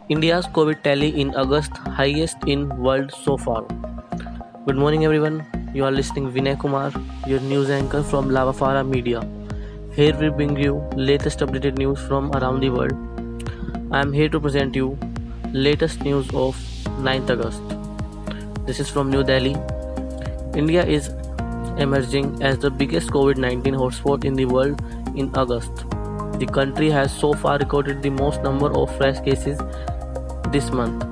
India's COVID tally in August, highest in world so far. Good morning everyone. You are listening Vinay Kumar, your news anchor from Lavafara Media. Here we bring you latest updated news from around the world. I am here to present you latest news of 9th August. This is from New Delhi. India is emerging as the biggest COVID-19 hotspot in the world in August. The country has so far recorded the most number of fresh cases this month,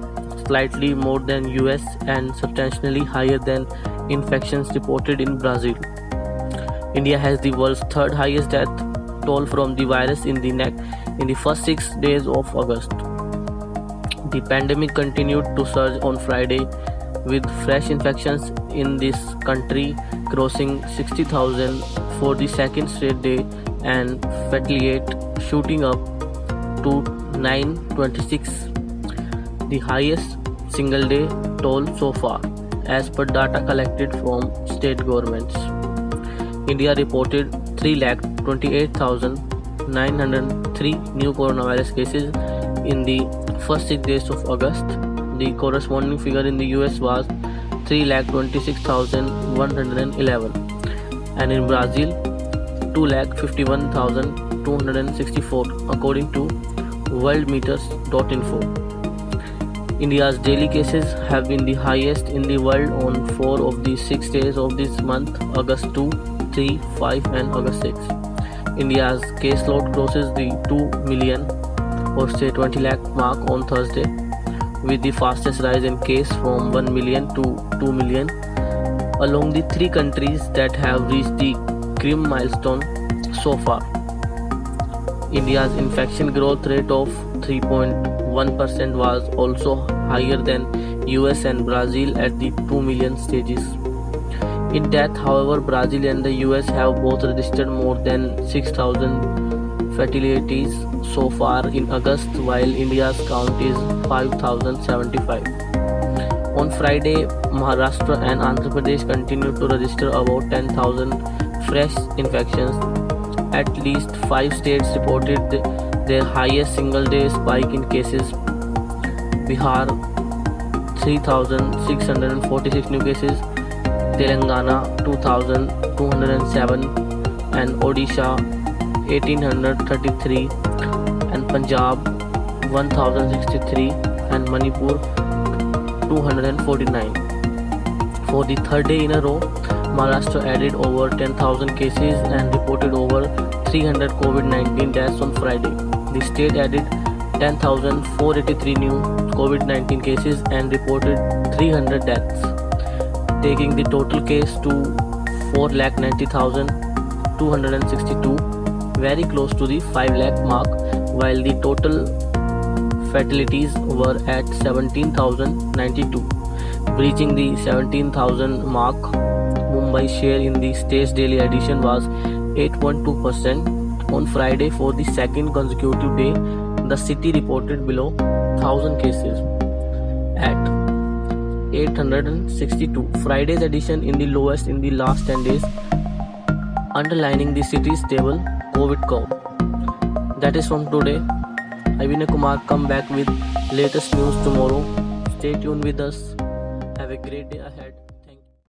slightly more than US and substantially higher than infections reported in Brazil. India has the world's third highest death toll from the virus in the first 6 days of August. The pandemic continued to surge on Friday, with fresh infections in this country crossing 60,000 for the second straight day and fatality rate shooting up to 926, the highest single day toll so far, as per data collected from state governments. India reported 328,903 new coronavirus cases in the first 6 days of August. The corresponding figure in the US was 326,111, and in Brazil 251,264, according to worldmeters.info. India's daily cases have been the highest in the world on 4 of the 6 days of this month, August 2, 3, 5 and August 6. India's caseload crosses the 2 million or say 20 lakh mark on Thursday, with the fastest rise in case from 1 million to 2 million, along the 3 countries that have reached the grim milestone so far. India's infection growth rate of 3.1% was also higher than US and Brazil at the 2 million stages. In death, however, Brazil and the US have both registered more than 6,000 fatalities so far in August, while India's count is 5,075. On Friday, Maharashtra and Andhra Pradesh continued to register about 10,000 fresh infections. At least 5 states reported their highest single-day spike in cases. Bihar 3,646 new cases, Telangana 2,207, and Odisha 1,833, and Punjab 1,063, and Manipur 249. For the third day in a row, Maharashtra added over 10,000 cases and reported over 300 COVID-19 deaths on Friday. The state added 10,483 new COVID-19 cases and reported 300 deaths, taking the total case to 490,262, very close to the 5 lakh mark, while the total fatalities were at 17,092, breaching the 17,000 mark. Mumbai share in the state's daily addition was 8.2%. On Friday, for the second consecutive day, the city reported below 1,000 cases at 862. Friday's addition in the lowest in the last 10 days, underlining the city's stable COVID curve. That is from today. I, Vinay Kumar, come back with latest news tomorrow. Stay tuned with us. Have a great day ahead.